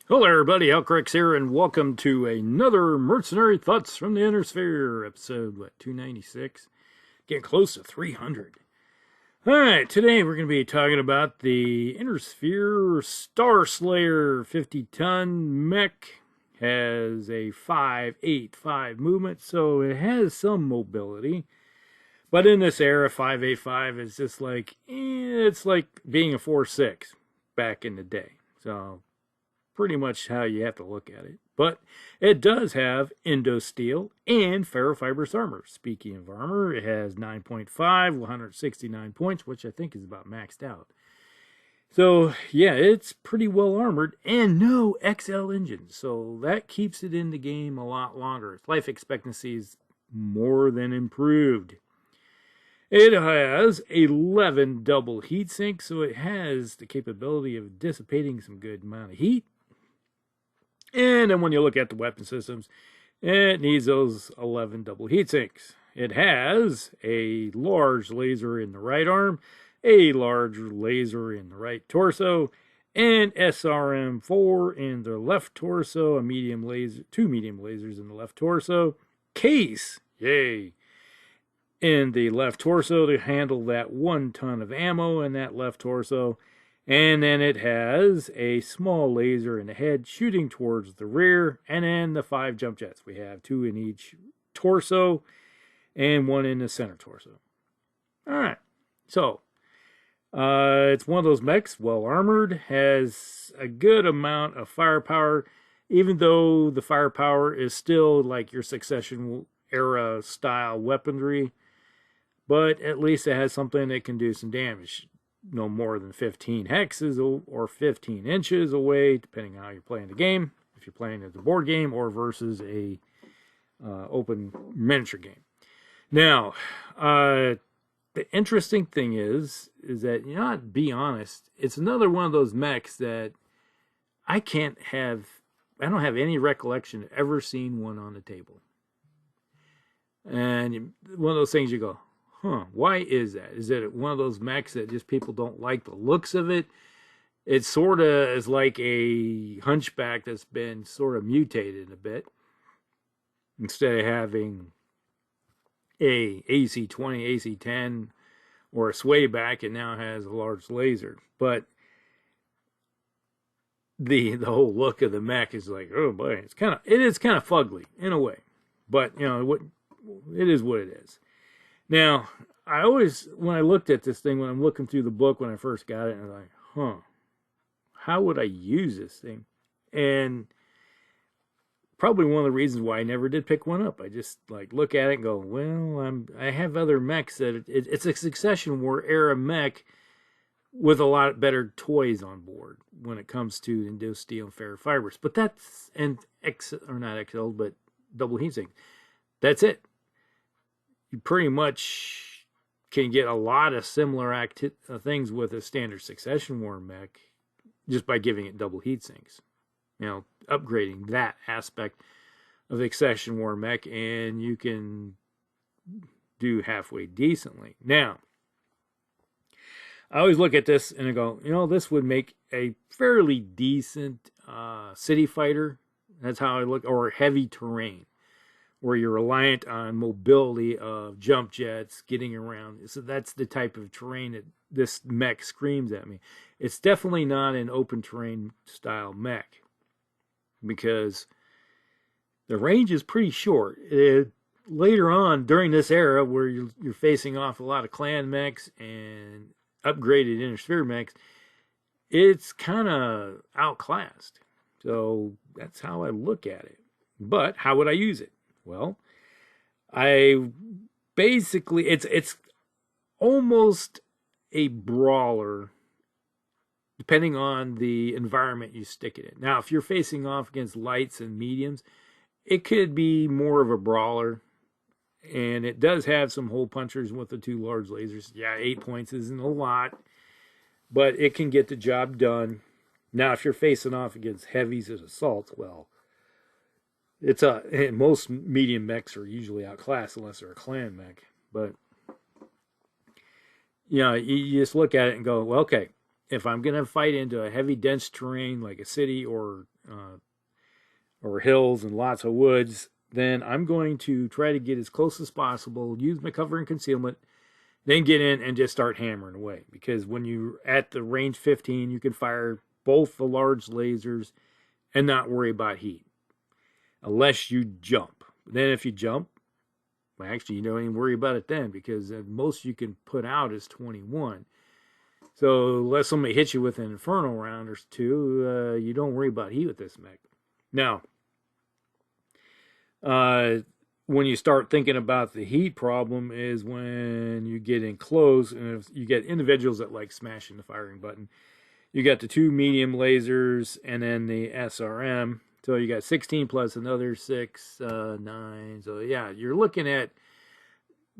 Hello everybody, Alcrix here, and welcome to another Mercenary Thoughts from the Inner Sphere, episode, 296? Getting close to 300. Alright, today we're going to be talking about the Inner Sphere Starslayer 50-ton mech. Has a 585 movement, so it has some mobility. But in this era, 585 is just like, it's like being a 4.6 back in the day. So pretty much how you have to look at it. But it does have endo steel and ferrofibrous armor. Speaking of armor, it has 9.5, 169 points, which I think is about maxed out. So yeah, it's pretty well armored and no XL engines. So that keeps it in the game a lot longer. Its life expectancy is more than improved. It has 11 double heat sinks, so it has the capability of dissipating some good amount of heat. And then when you look at the weapon systems, it needs those 11 double heat sinks. It has a large laser in the right arm, a large laser in the right torso, and SRM4 in the left torso, a medium laser, two medium lasers in the left torso, case, yay, in the left torso to handle that 1 ton of ammo in that left torso. And then it has a small laser in the head shooting towards the rear, and then the 5 jump jets. We have 2 in each torso and 1 in the center torso. All right, so it's one of those mechs, well armored, has a good amount of firepower, even though the firepower is still like your Succession era style weaponry, but at least it has something that can do some damage. No more than 15 hexes or 15 inches away, depending on how you're playing the game. If you're playing as a board game or versus a open miniature game. Now, the interesting thing is that, you know, to be honest, it's another one of those mechs that I don't have any recollection of ever seeing one on the table. And one of those things you go, why is that? Is it one of those mechs that just people don't like the looks of it? It sort of is like a hunchback that's been sort of mutated a bit. Instead of having a AC-20, AC-10, or a swayback, it now has a large laser. But the whole look of the mech is like, oh boy, it is kind of fugly in a way. But you know, it is what it is. Now, I always, when I looked at this thing, when I'm looking through the book when I first got it, I was like, how would I use this thing? And probably one of the reasons why I never did pick one up. I just like look at it and go, well, I have other mechs that it's a Succession War era mech with a lot better toys on board when it comes to endo steel and ferrofibers. But that's, and not XL, but double heatsink. That's it. You pretty much can get a lot of similar things with a standard Succession War mech just by giving it double heat sinks. You know, upgrading that aspect of the Succession War mech, and you can do halfway decently. Now, I always look at this and I go, you know, this would make a fairly decent city fighter. That's how I look, or heavy terrain, where you're reliant on mobility of jump jets, getting around. So that's the type of terrain that this mech screams at me. It's definitely not an open terrain style mech, because the range is pretty short. Later on, during this era, where you're facing off a lot of clan mechs and upgraded Inner Sphere mechs, it's kind of outclassed. So that's how I look at it. But how would I use it? Well, I basically, it's almost a brawler, depending on the environment you stick it in. Now, if you're facing off against lights and mediums, it could be more of a brawler. And it does have some hole punchers with the 2 large lasers. Yeah, 8 points isn't a lot, but it can get the job done. Now, if you're facing off against heavies and assaults, well, most medium mechs are usually outclassed unless they're a clan mech. But you know, you just look at it and go, well, okay, if I'm going to fight into a heavy, dense terrain like a city or hills and lots of woods, then I'm going to try to get as close as possible, use my cover and concealment, then get in and just start hammering away. Because when you're at the range 15, you can fire both the large lasers and not worry about heat. Unless you jump. Then if you jump, well, actually, you don't even worry about it then, because the most you can put out is 21. So unless somebody hits you with an Inferno round or two, you don't worry about heat with this mech. Now, when you start thinking about the heat problem is when you get in close, and if you get individuals that like smashing the firing button. You got the 2 medium lasers and then the SRM. So you got 16 plus another 6, 9. So yeah, you're looking at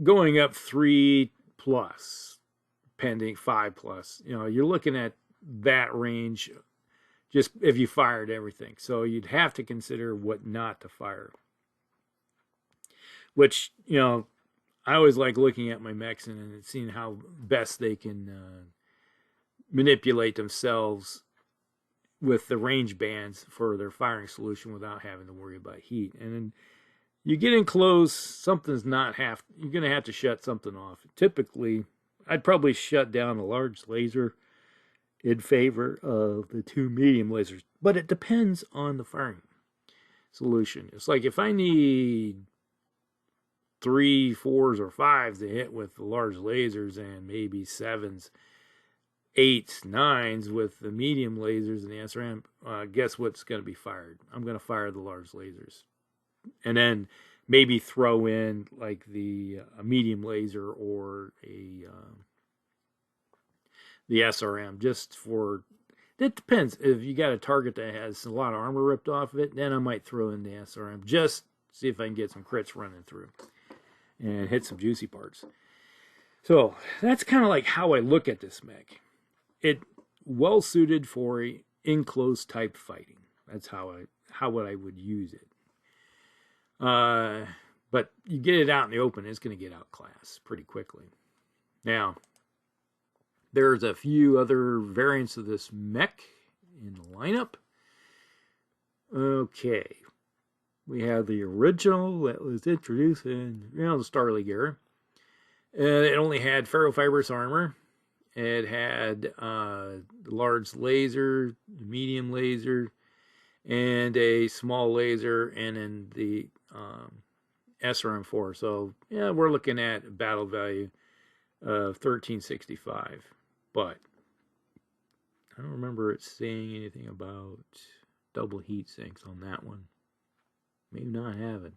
going up 3 plus, pending 5 plus. You know, you're looking at that range just if you fired everything. So you'd have to consider what not to fire. Which, you know, I always like looking at my mechs and seeing how best they can manipulate themselves with the range bands for their firing solution without having to worry about heat. And then you get in close, something's not you're going to have to shut something off. Typically, I'd probably shut down a large laser in favor of the 2 medium lasers, but it depends on the firing solution. It's like if I need 3, 4s, or 5s to hit with the large lasers and maybe 7s, 8s, 9s with the medium lasers and the SRM, guess what's going to be fired? I'm going to fire the large lasers. And then maybe throw in like a medium laser or the SRM just for, it depends. If you got a target that has a lot of armor ripped off of it, then I might throw in the SRM just see if I can get some crits running through and hit some juicy parts. So that's kind of like how I look at this mech. It well suited for a enclosed type fighting. That's how I would use it. But you get it out in the open, it's going to get outclassed pretty quickly. Now, there's a few other variants of this mech in the lineup. Okay, we have the original that was introduced in the Starslayer era. It only had ferrofibrous armor. It had the large laser, medium laser, and a small laser, and then the SRM4. So yeah, we're looking at a battle value of 1365. But I don't remember it saying anything about double heat sinks on that one. Maybe not have it.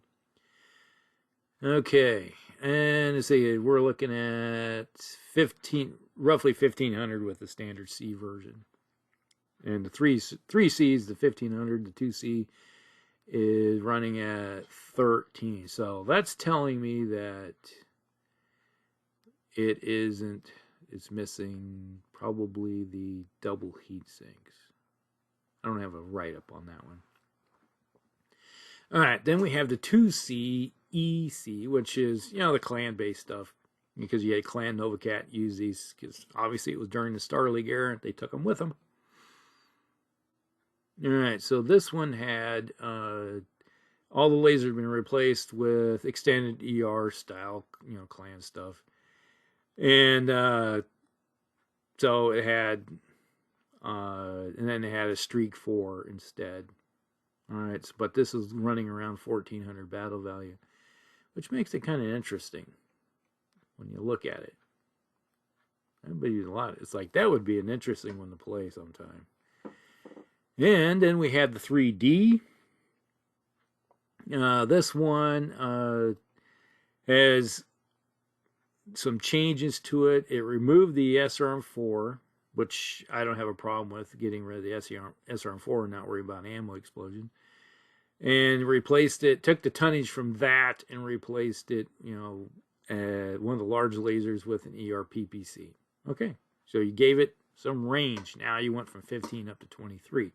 Okay, and let's see, we're looking at roughly 1500 with the standard C version. And the 3Cs, the 1500, the 2C is running at 13. So that's telling me that it's missing probably the double heat sinks. I don't have a write-up on that one. All right, then we have the 2C EC, which is, the clan-based stuff. Because you had Clan Novacat use these, because obviously it was during the Starleague era. They took them with them. All right, so this one had all the lasers been replaced with extended ER style, clan stuff. And so it had, and then it had a Streak 4 instead. All right, but this is running around 1400 battle value, which makes it kind of interesting when you look at it. Everybody uses a lot. It's like that would be an interesting one to play sometime. And then we had the 3D. This one has some changes to it. It removed the SRM4, which I don't have a problem with, getting rid of the SRM4 and not worry about ammo explosion. And replaced it, took the tonnage from that and replaced it, one of the large lasers with an ER-PPC. Okay, so you gave it some range. Now you went from 15 up to 23.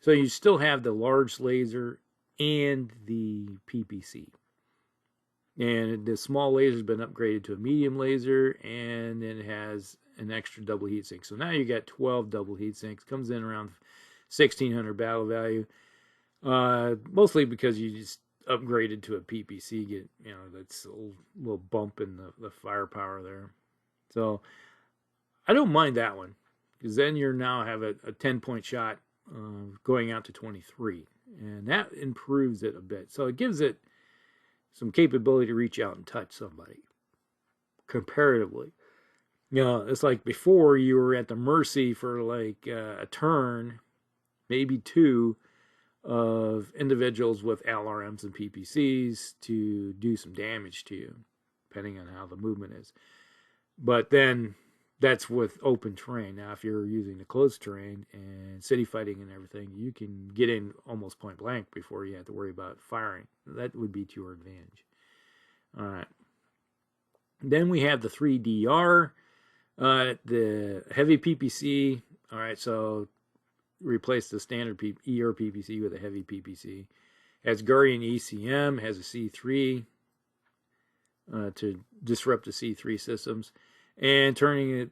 So you still have the large laser and the PPC. And the small laser has been upgraded to a medium laser, and then it has an extra double heatsink. So now you got 12 double heatsinks. Comes in around 1,600 battle value. Mostly because you just upgraded to a PPC. Get, you know, that's a little bump in the firepower there. So I don't mind that one, because then you now have a 10-point shot going out to 23, and that improves it a bit. So it gives it some capability to reach out and touch somebody comparatively. You know, it's like before you were at the mercy for like a turn, maybe two, of individuals with LRMs and PPCs to do some damage to you, depending on how the movement is. But then that's with open terrain. Now, if you're using the closed terrain and city fighting and everything, you can get in almost point blank before you have to worry about firing. That would be to your advantage. All right. Then we have the 3DR, the heavy PPC. All right, so replace the standard ER PPC with a heavy PPC. Has Guardian ECM, has a C3 to disrupt the C3 systems, and turning it,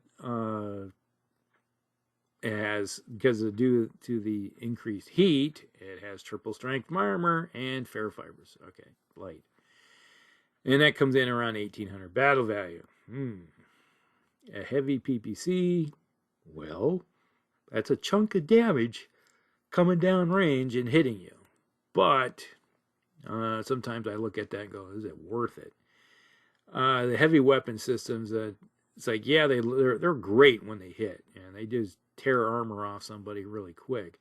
it has, because of due to the increased heat, it has triple strength armor and fair fibers. Okay, light. And that comes in around 1,800 battle value. A heavy PPC, well, that's a chunk of damage coming down range and hitting you. But sometimes I look at that and go, is it worth it? The heavy weapon systems, it's like, yeah, they're great when they hit, and they just tear armor off somebody really quick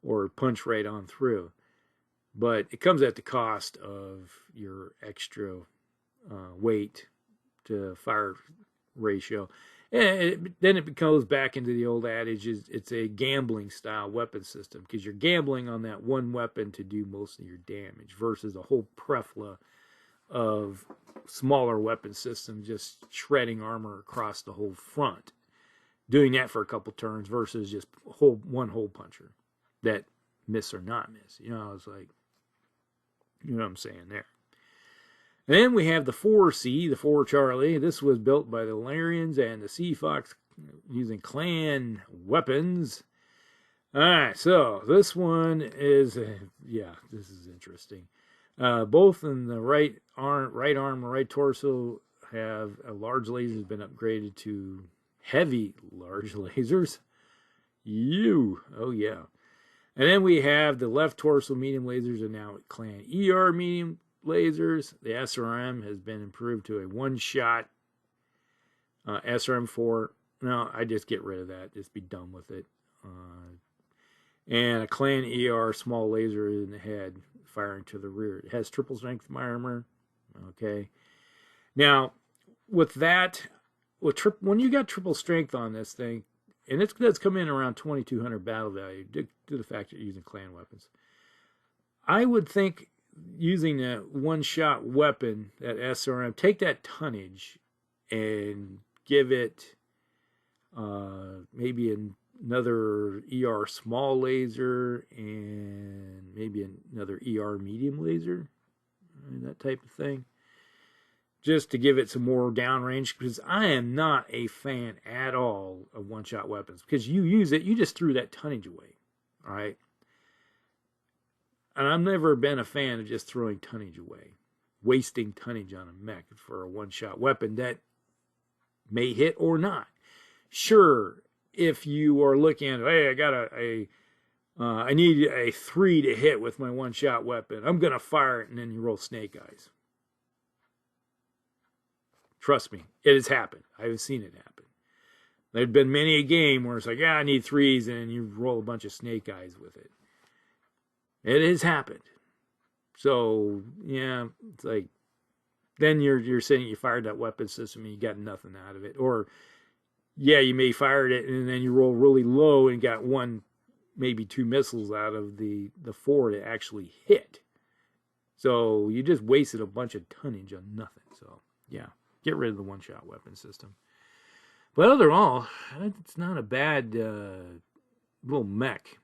or punch right on through. But it comes at the cost of your extra weight to fire ratio. And then it goes back into the old adage, it's a gambling style weapon system, because you're gambling on that one weapon to do most of your damage versus a whole plethora of smaller weapon systems just shredding armor across the whole front. Doing that for a couple turns versus just one hole puncher that miss or not miss. You know, it's like, you know what I'm saying there. Then we have the 4C, the 4 Charlie. This was built by the Larians and the Sea Fox using clan weapons. All right, so this one is, yeah, this is interesting. Both in the right arm and right torso have a large laser has been upgraded to heavy large lasers. Oh yeah. And then we have the left torso medium lasers are now clan ER medium lasers. The SRM has been improved to a one-shot SRM4. No, I just get rid of that. Just be done with it. And a clan ER small laser in the head firing to the rear. It has triple strength armor. Okay. Now, with that, when you got triple strength on this thing, and that's come in around 2,200 battle value due to the fact that you're using clan weapons, I would think using a one-shot weapon, that SRM, take that tonnage and give it maybe another ER small laser and maybe another ER medium laser, that type of thing, just to give it some more downrange, because I am not a fan at all of one-shot weapons, because you use it, you just threw that tonnage away, all right? And I've never been a fan of just throwing tonnage away, wasting tonnage on a mech for a one-shot weapon that may hit or not. Sure, if you are looking at, hey, I got I need a 3 to hit with my one-shot weapon, I'm going to fire it, and then you roll snake eyes. Trust me, it has happened. I've seen it happen. There's been many a game where it's like, yeah, I need 3s, and you roll a bunch of snake eyes with it. It has happened. So, yeah, it's like, then you're saying you fired that weapon system and you got nothing out of it. Or, yeah, you may fired it and then you roll really low and got 1, maybe 2 missiles out of the 4 to actually hit. So you just wasted a bunch of tonnage on nothing. So, yeah, get rid of the one-shot weapon system. But overall, it's not a bad little mech.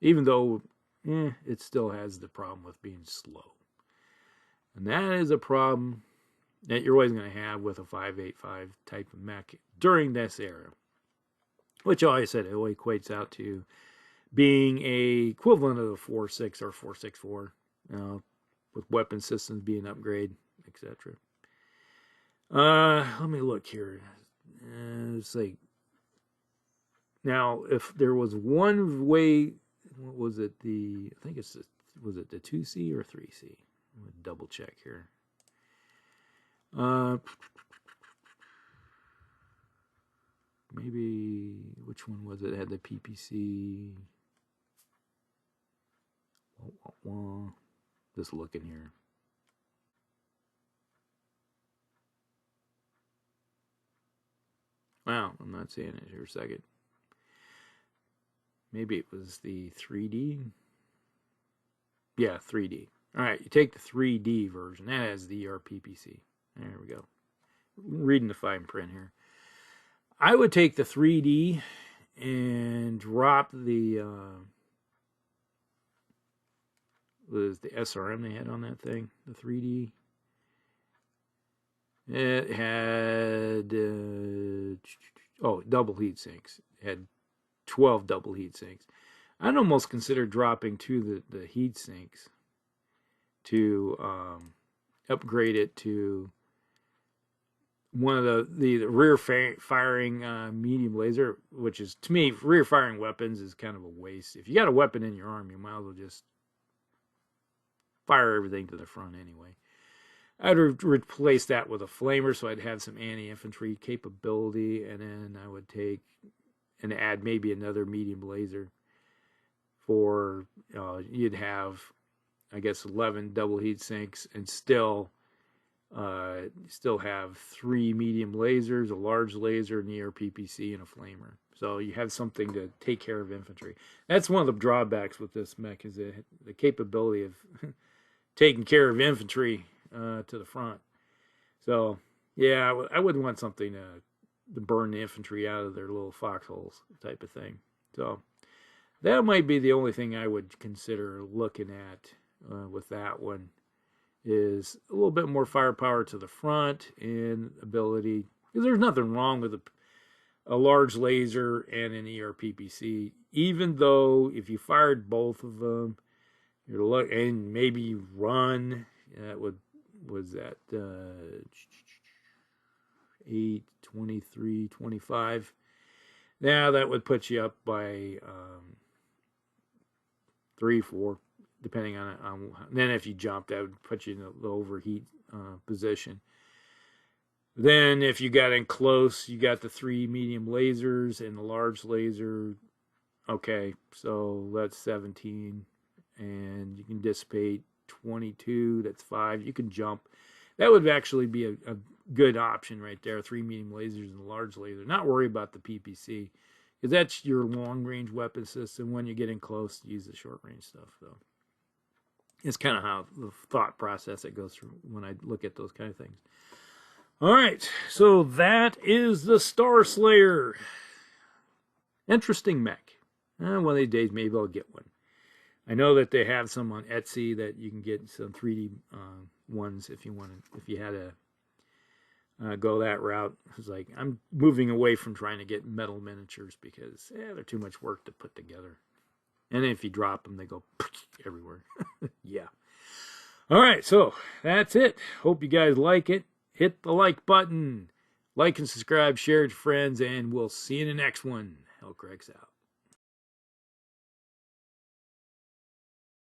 Even though it still has the problem with being slow. And that is a problem that you're always going to have with a 585 type of mech during this era. Which, like I said, it all equates out to being a equivalent of the 4.6 or 4.64, with weapon systems being upgraded, etc. Let me look here. It's like, now, if there was one way, what was it? I think was it the 2C or 3C? I'm going to double check here. Maybe, which one was it? It had the PPC. Just looking here. Wow, I'm not seeing it here a second. Maybe it was the 3D. Yeah, 3D. All right, you take the 3D version. That has the ERPPC. There we go. Reading the fine print here. I would take the 3D and drop the was the SRM they had on that thing, the 3D. It had double heat sinks. It had 12 double heat sinks. I'd almost consider dropping the heat sinks to upgrade it to one of the rear firing medium laser, which is, to me, rear firing weapons is kind of a waste. If you got a weapon in your arm, you might as well just fire everything to the front anyway. I'd replace that with a flamer, so I'd have some anti-infantry capability, and then I would take and add maybe another medium laser for, you'd have, I guess, 11 double heat sinks, and still have 3 medium lasers, a large laser, an ERPPC, and a flamer. So you have something to take care of infantry. That's one of the drawbacks with this mech, is the capability of taking care of infantry to the front. So, yeah, I wouldn't want something to burn the infantry out of their little foxholes type of thing. So that might be the only thing I would consider looking at with that one, is a little bit more firepower to the front and ability. Because there's nothing wrong with a large laser and an ERPPC, even though if you fired both of them, and maybe you run, that was that 8, 23, 25. Now that would put you up by 3, 4, depending on then if you jump, that would put you in the overheat position. Then if you got in close, you got the 3 medium lasers and the large laser. Okay, so that's 17, and you can dissipate 22. That's 5. You can jump. That would actually be a good option right there. 3 medium lasers and a large laser. Not worry about the PPC, because that's your long range weapon system. When you get in close, use the short range stuff. So it's kind of how the thought process that goes through when I look at those kind of things. All right, so that is the Starslayer. Interesting mech. One of these days, maybe I'll get one. I know that they have some on Etsy that you can get some 3D ones if you had to go that route. It's like, I'm moving away from trying to get metal miniatures because they're too much work to put together. And if you drop them, they go everywhere. Yeah. All right, so that's it. Hope you guys like it. Hit the like button. Like and subscribe, share it to friends, and we'll see you in the next one. Hellcracks out.